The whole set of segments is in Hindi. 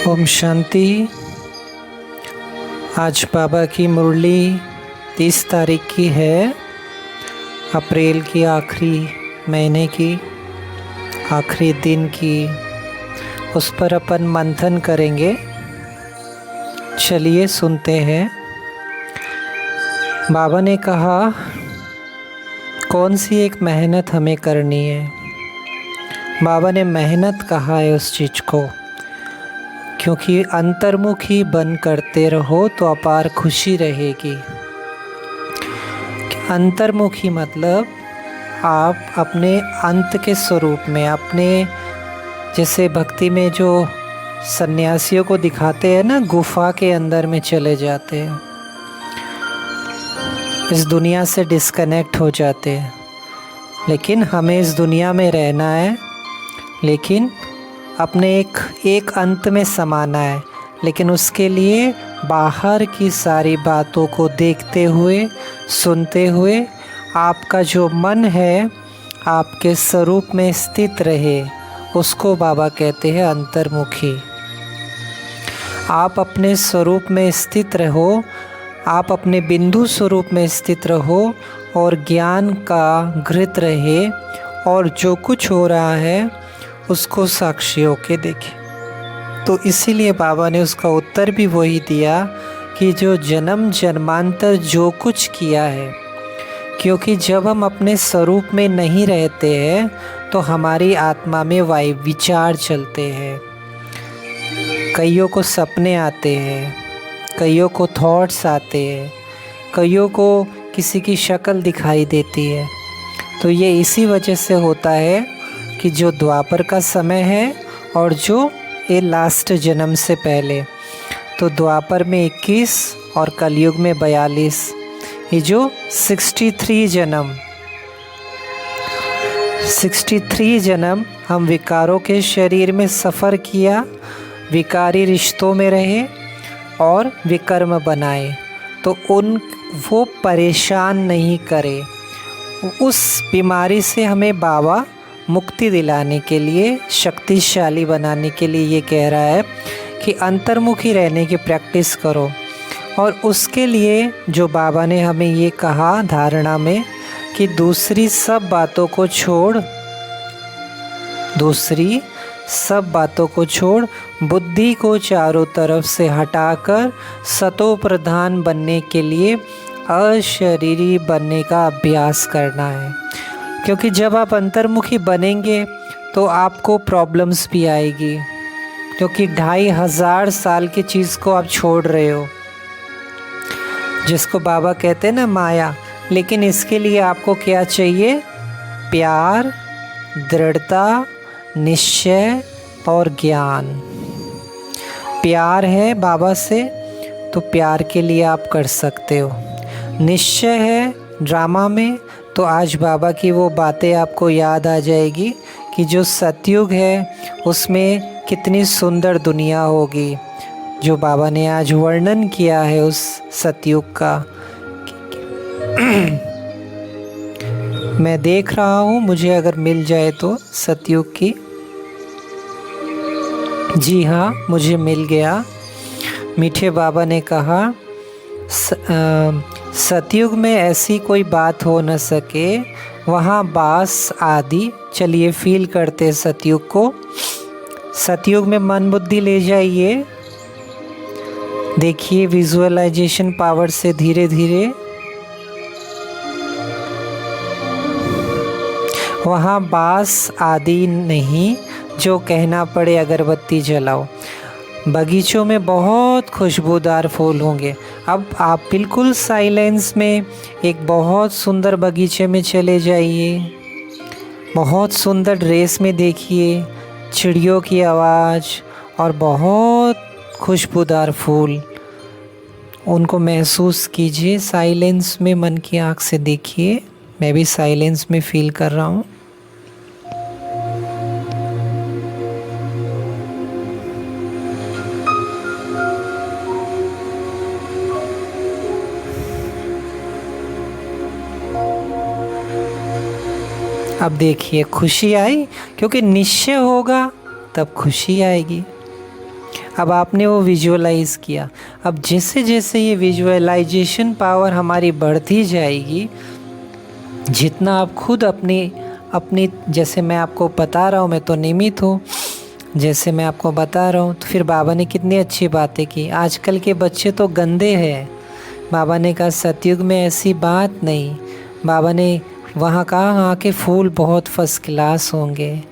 ओम शांति। आज बाबा की मुरली 30 तारीख की है, अप्रैल की आखिरी महीने की आखिरी दिन की। उस पर अपन मंथन करेंगे। चलिए सुनते हैं। बाबा ने कहा कौन सी एक मेहनत हमें करनी है। बाबा ने मेहनत कहा है उस चीज़ को, क्योंकि अंतर्मुखी बन करते रहो तो अपार खुशी रहेगी। अंतर्मुखी मतलब आप अपने अंत के स्वरूप में, अपने जैसे भक्ति में जो सन्यासियों को दिखाते हैं ना, गुफा के अंदर में चले जाते हैं, इस दुनिया से डिस्कनेक्ट हो जाते हैं। लेकिन हमें इस दुनिया में रहना है, लेकिन अपने एक अंत में समाना है। लेकिन उसके लिए बाहर की सारी बातों को देखते हुए, सुनते हुए, आपका जो मन है आपके स्वरूप में स्थित रहे, उसको बाबा कहते हैं अंतर्मुखी। आप अपने स्वरूप में स्थित रहो, आप अपने बिंदु स्वरूप में स्थित रहो और ज्ञान का घृत रहे, और जो कुछ हो रहा है उसको साक्षी होके देखें। तो इसीलिए बाबा ने उसका उत्तर भी वही दिया कि जो जन्म जन्मांतर जो कुछ किया है, क्योंकि जब हम अपने स्वरूप में नहीं रहते हैं तो हमारी आत्मा में विचार चलते हैं। कईयों को सपने आते हैं, कईयों को थॉट्स आते हैं, कईयों को किसी की शक्ल दिखाई देती है। तो ये इसी वजह से होता है कि जो द्वापर का समय है और जो ये लास्ट जन्म से पहले, तो द्वापर में 21 और कलयुग में 42, ये जो 63 जन्म हम विकारों के शरीर में सफ़र किया, विकारी रिश्तों में रहे और विकर्म बनाए। तो वो परेशान नहीं करे। उस बीमारी से हमें बाबा मुक्ति दिलाने के लिए, शक्तिशाली बनाने के लिए ये कह रहा है कि अंतर्मुखी रहने की प्रैक्टिस करो। और उसके लिए जो बाबा ने हमें ये कहा धारणा में कि दूसरी सब बातों को छोड़ बुद्धि को चारों तरफ से हटाकर सतो प्रधान बनने के लिए अशरीरी बनने का अभ्यास करना है। क्योंकि जब आप अंतर्मुखी बनेंगे तो आपको प्रॉब्लम्स भी आएगी, क्योंकि 2500 साल की चीज़ को आप छोड़ रहे हो, जिसको बाबा कहते हैं ना माया। लेकिन इसके लिए आपको क्या चाहिए? प्यार, दृढ़ता, निश्चय और ज्ञान। प्यार है बाबा से तो प्यार के लिए आप कर सकते हो। निश्चय है ड्रामा में, तो आज बाबा की वो बातें आपको याद आ जाएगी कि जो सतयुग है उसमें कितनी सुंदर दुनिया होगी, जो बाबा ने आज वर्णन किया है उस सतयुग का। मैं देख रहा हूँ, मुझे अगर मिल जाए तो सतयुग की। जी हाँ, मुझे मिल गया। मीठे बाबा ने कहा सतयुग में ऐसी कोई बात हो न सके, वहाँ बास आदि। चलिए फील करते सतयुग को। सतयुग में मन बुद्धि ले जाइए, देखिए विजुअलाइजेशन पावर से धीरे धीरे। वहाँ बास आदि नहीं जो कहना पड़े अगरबत्ती जलाओ। बगीचों में बहुत खुशबूदार फूल होंगे। अब आप बिल्कुल साइलेंस में एक बहुत सुंदर बगीचे में चले जाइए, बहुत सुंदर ड्रेस में देखिए, चिड़ियों की आवाज़ और बहुत खुशबूदार फूल, उनको महसूस कीजिए। साइलेंस में मन की आँख से देखिए। मैं भी साइलेंस में फील कर रहा हूँ। अब देखिए खुशी आई, क्योंकि निश्चय होगा तब खुशी आएगी। अब आपने वो विजुअलाइज़ किया। अब जैसे जैसे ये विजुअलाइजेशन पावर हमारी बढ़ती जाएगी, जितना आप खुद अपनी जैसे मैं आपको बता रहा हूँ, मैं तो निमित्त हूँ, जैसे मैं आपको बता रहा हूँ, तो फिर बाबा ने कितनी अच्छी बातें की। आजकल के बच्चे तो गंदे हैं, बाबा ने कहा सतयुग में ऐसी बात नहीं। बाबा ने वहाँ कहा वहाँ के फूल बहुत फर्स्ट क्लास होंगे,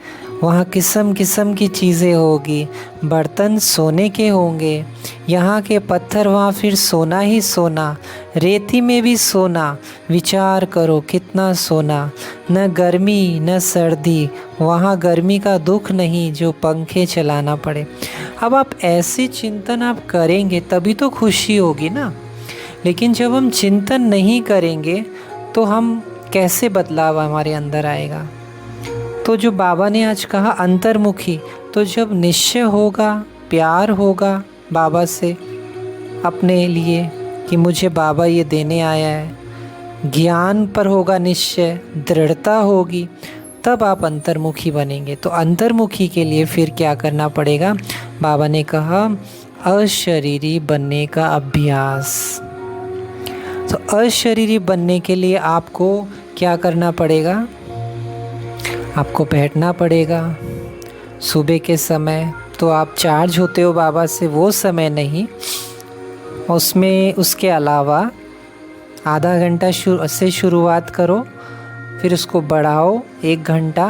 वहाँ किस्म किस्म की चीज़ें होगी, बर्तन सोने के होंगे, यहाँ के पत्थर वहाँ फिर सोना ही सोना, रेती में भी सोना। विचार करो कितना सोना, न गर्मी न सर्दी, वहाँ गर्मी का दुख नहीं जो पंखे चलाना पड़े। अब आप ऐसे चिंतन आप करेंगे तभी तो खुशी होगी ना। लेकिन जब हम चिंतन नहीं करेंगे तो हम कैसे बदलाव हमारे अंदर आएगा। तो जो बाबा ने आज कहा अंतर्मुखी, तो जब निश्चय होगा, प्यार होगा बाबा से अपने लिए कि मुझे बाबा ये देने आया है, ज्ञान पर होगा निश्चय, दृढ़ता होगी, तब आप अंतर्मुखी बनेंगे। तो अंतर्मुखी के लिए फिर क्या करना पड़ेगा? बाबा ने कहा अशरीरी बनने का अभ्यास। तो अशरीरी बनने के लिए आपको क्या करना पड़ेगा? आपको बैठना पड़ेगा सुबह के समय, तो आप चार्ज होते हो बाबा से, वो समय नहीं, उसमें उसके अलावा आधा घंटा से शुरुआत करो, फिर उसको बढ़ाओ 1 घंटा,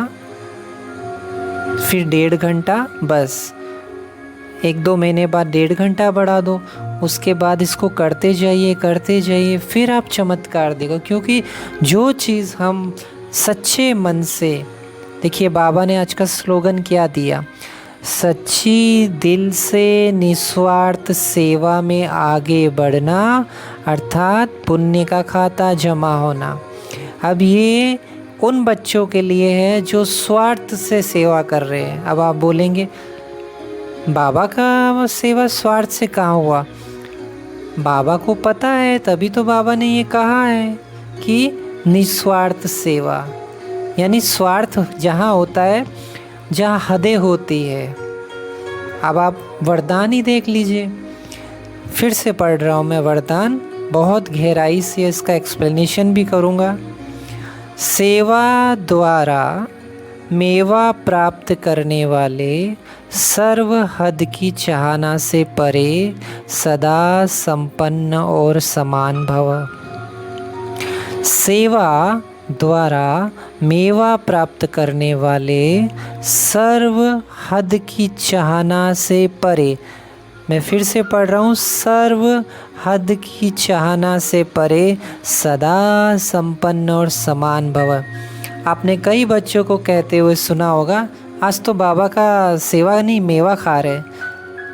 फिर 1.5 घंटा, बस 1-2 महीने बाद 1.5 घंटा बढ़ा दो। उसके बाद इसको करते जाइए, फिर आप चमत्कार देखो। क्योंकि जो चीज़ हम सच्चे मन से, देखिए बाबा ने आज का स्लोगन क्या दिया, सच्ची दिल से निस्वार्थ सेवा में आगे बढ़ना, अर्थात पुण्य का खाता जमा होना। अब ये उन बच्चों के लिए है जो स्वार्थ से सेवा कर रहे हैं। अब आप बोलेंगे बाबा का सेवा स्वार्थ से कहाँ हुआ? बाबा को पता है, तभी तो बाबा ने ये कहा है कि निस्वार्थ सेवा, यानी स्वार्थ जहाँ होता है, जहाँ हदें होती है। अब आप वरदान ही देख लीजिए, फिर से पढ़ रहा हूँ मैं वरदान, बहुत गहराई से इसका एक्सप्लेनेशन भी करूँगा। सेवा द्वारा मेवा प्राप्त करने वाले सर्व हद की चाहना से परे सदा संपन्न और समान भव। सेवा द्वारा मेवा प्राप्त करने वाले सर्व हद की चाहना से परे, मैं फिर से पढ़ रहा हूँ, सर्व हद की चाहना से परे सदा संपन्न और समान भव। आपने कई बच्चों को कहते हुए सुना होगा, आज तो बाबा का सेवा नहीं मेवा खा रहे,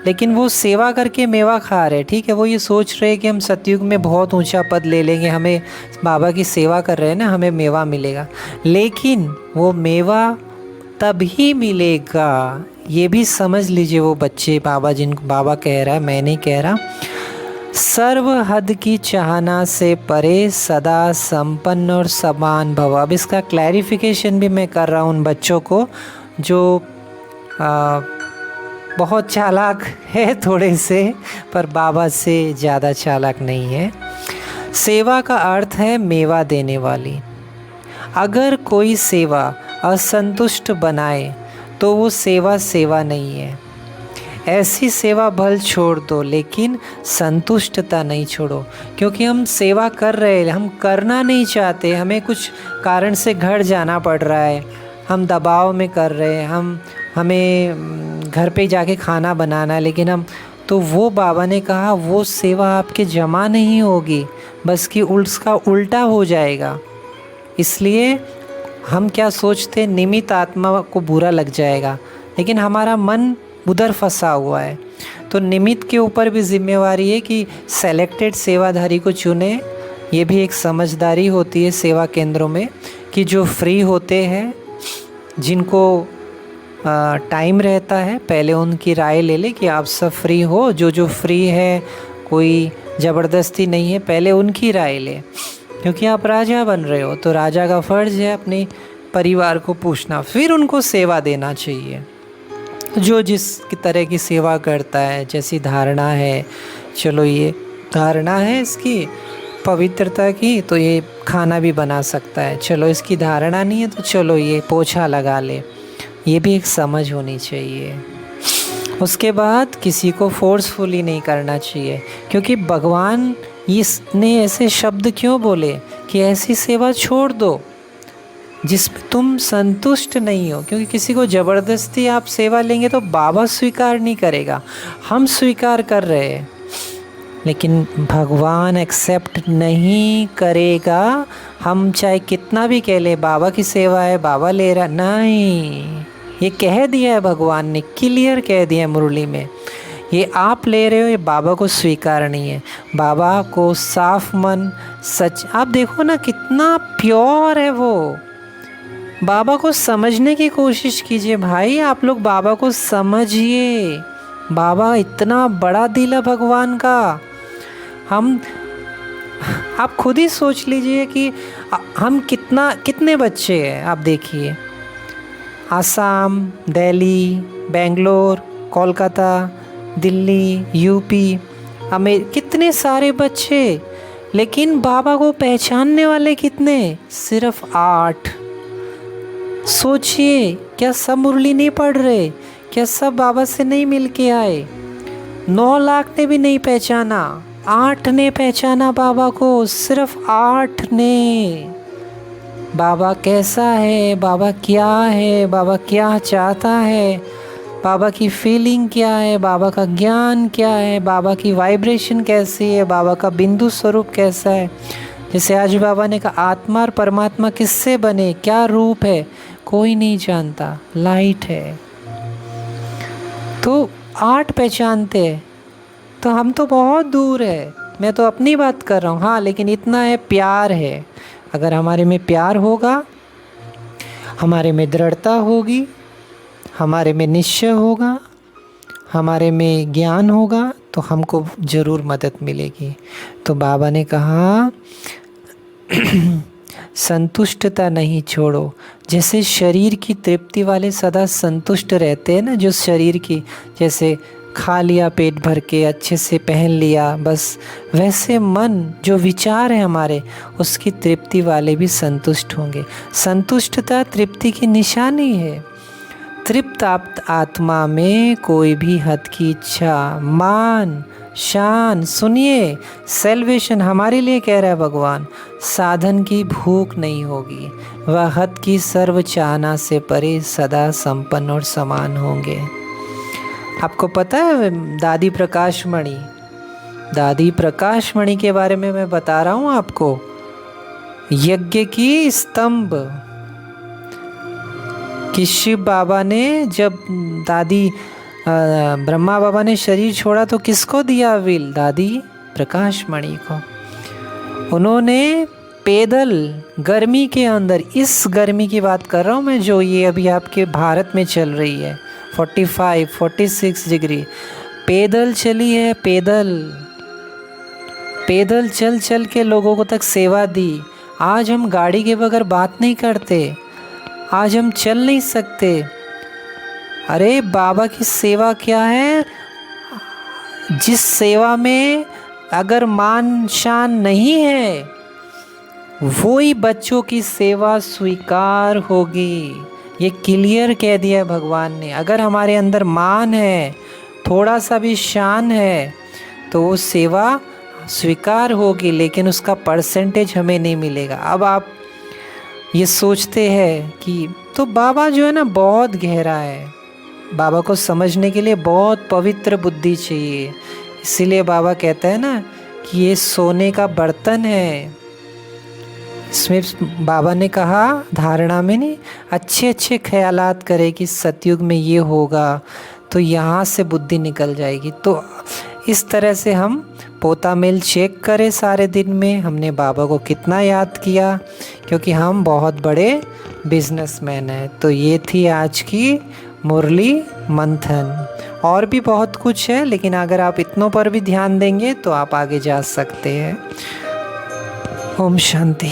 लेकिन वो सेवा करके मेवा खा रहे, ठीक है। वो ये सोच रहे कि हम सतयुग में बहुत ऊंचा पद ले लेंगे, हमें बाबा की सेवा कर रहे हैं ना, हमें मेवा मिलेगा। लेकिन वो मेवा तभी मिलेगा, ये भी समझ लीजिए वो बच्चे, बाबा जिनको बाबा कह रहा है, मैं नहीं कह रहा। सर्व हद की चाहना से परे सदा संपन्न और समान भव। अब इसका क्लैरिफिकेशन भी मैं कर रहा हूँ उन बच्चों को जो बहुत चालाक है थोड़े से, पर बाबा से ज़्यादा चालाक नहीं है। सेवा का अर्थ है मेवा देने वाली। अगर कोई सेवा असंतुष्ट बनाए तो वो सेवा नहीं है। ऐसी सेवा भल छोड़ दो, लेकिन संतुष्टता नहीं छोड़ो। क्योंकि हम सेवा कर रहे हैं, हम करना नहीं चाहते, हमें कुछ कारण से घर जाना पड़ रहा है, हम दबाव में कर रहे हैं, हमें घर पे जाके खाना बनाना है, लेकिन हम तो वो बाबा ने कहा वो सेवा आपके जमा नहीं होगी, बस कि उसका उल्टा हो जाएगा। इसलिए हम क्या सोचते, निमित्त आत्मा को बुरा लग जाएगा, लेकिन हमारा मन उधर फंसा हुआ है। तो निमित्त के ऊपर भी जिम्मेवारी है कि सेलेक्टेड सेवाधारी को चुने। ये भी एक समझदारी होती है सेवा केंद्रों में कि जो फ्री होते हैं, जिनको टाइम रहता है, पहले उनकी राय ले ले कि आप सब फ्री हो, जो फ्री है, कोई ज़बरदस्ती नहीं है, पहले उनकी राय ले। क्योंकि आप राजा बन रहे हो तो राजा का फ़र्ज़ है अपने परिवार को पूछना, फिर उनको सेवा देना चाहिए। जो जिस तरह की सेवा करता है, जैसी धारणा है, चलो ये धारणा है इसकी पवित्रता की तो ये खाना भी बना सकता है, चलो इसकी धारणा नहीं है तो चलो ये पोछा लगा ले, ये भी एक समझ होनी चाहिए। उसके बाद किसी को फोर्सफुली नहीं करना चाहिए, क्योंकि भगवान इसने ऐसे शब्द क्यों बोले कि ऐसी सेवा छोड़ दो जिसमें तुम संतुष्ट नहीं हो, क्योंकि किसी को ज़बरदस्ती आप सेवा लेंगे तो बाबा स्वीकार नहीं करेगा, हम स्वीकार कर रहे हैं, लेकिन भगवान एक्सेप्ट नहीं करेगा। हम चाहे कितना भी कह ले बाबा की सेवा है, बाबा ले रहा, नहीं, ये कह दिया है भगवान ने, क्लियर कह दिया है मुरली में, ये आप ले रहे हो, ये बाबा को स्वीकार नहीं है। बाबा को साफ मन सच, आप देखो ना कितना प्योर है वो, बाबा को समझने की कोशिश कीजिए भाई, आप लोग बाबा को समझिए, बाबा इतना बड़ा दिल है भगवान का। हम आप खुद ही सोच लीजिए कि हम कितने बच्चे हैं, आप देखिए, आसाम, दिल्ली, बेंगलोर, कोलकाता, दिल्ली, यूपी, कितने सारे बच्चे, लेकिन बाबा को पहचानने वाले कितने, सिर्फ 8। सोचिए, क्या सब मुरली नहीं पढ़ रहे, क्या सब बाबा से नहीं मिल के आए? 9 लाख ने भी नहीं पहचाना, 8 ने पहचाना बाबा को, सिर्फ 8 ने। बाबा कैसा है, बाबा क्या है, बाबा क्या चाहता है, बाबा की फीलिंग क्या है, बाबा का ज्ञान क्या है, बाबा की वाइब्रेशन कैसी है, बाबा का बिंदु स्वरूप कैसा है। जैसे आज बाबा ने कहा आत्मा और परमात्मा किससे बने, क्या रूप है, कोई नहीं जानता, लाइट है। तो 8 पहचानते हैं, तो हम तो बहुत दूर है, मैं तो अपनी बात कर रहा हूँ। हाँ, लेकिन इतना है, प्यार है, अगर हमारे में प्यार होगा, हमारे में दृढ़ता होगी, हमारे में निश्चय होगा, हमारे में ज्ञान होगा, तो हमको ज़रूर मदद मिलेगी। तो बाबा ने कहा संतुष्टता नहीं छोड़ो। जैसे शरीर की तृप्ति वाले सदा संतुष्ट रहते हैं ना, जो शरीर की, जैसे खा लिया पेट भर के, अच्छे से पहन लिया, बस वैसे मन जो विचार है हमारे, उसकी तृप्ति वाले भी संतुष्ट होंगे। संतुष्टता तृप्ति की निशानी है। तृप्त आत्मा में कोई भी हद की इच्छा, मान, शान, सुनिए, सेल्वेशन हमारे लिए कह रहा है भगवान, साधन की भूख नहीं होगी, वह हद की सर्व चाहना से परे सदा संपन्न और समान होंगे। आपको पता है दादी प्रकाश मणि के बारे में मैं बता रहा हूँ आपको, यज्ञ की स्तंभ कि शिव बाबा ने जब दादी ब्रह्मा बाबा ने शरीर छोड़ा तो किसको दिया विल, दादी प्रकाश मणि को। उन्होंने पैदल गर्मी के अंदर, इस गर्मी की बात कर रहा हूँ मैं जो ये अभी आपके भारत में चल रही है, 45-46 डिग्री, पैदल चली है, पैदल चल के लोगों को तक सेवा दी। आज हम गाड़ी के बगैर बात नहीं करते, आज हम चल नहीं सकते। अरे बाबा की सेवा क्या है, जिस सेवा में अगर मान शान नहीं है, वही बच्चों की सेवा स्वीकार होगी। ये क्लियर कह दिया भगवान ने। अगर हमारे अंदर मान है, थोड़ा सा भी शान है, तो वो सेवा स्वीकार होगी, लेकिन उसका परसेंटेज हमें नहीं मिलेगा। अब आप ये सोचते हैं कि तो बाबा जो है ना बहुत गहरा है, बाबा को समझने के लिए बहुत पवित्र बुद्धि चाहिए, इसीलिए बाबा कहता है ना कि ये सोने का बर्तन है। इसमें बाबा ने कहा धारणा में नहीं, अच्छे अच्छे ख्यालात करे कि सतयुग में ये होगा, तो यहाँ से बुद्धि निकल जाएगी। तो इस तरह से हम पोता मेल चेक करें सारे दिन में, हमने बाबा को कितना याद किया, क्योंकि हम बहुत बड़े बिजनेसमैन हैं। तो ये थी आज की मुरली मंथन। और भी बहुत कुछ है, लेकिन अगर आप इतनों पर भी ध्यान देंगे तो आप आगे जा सकते हैं। ओम शांति।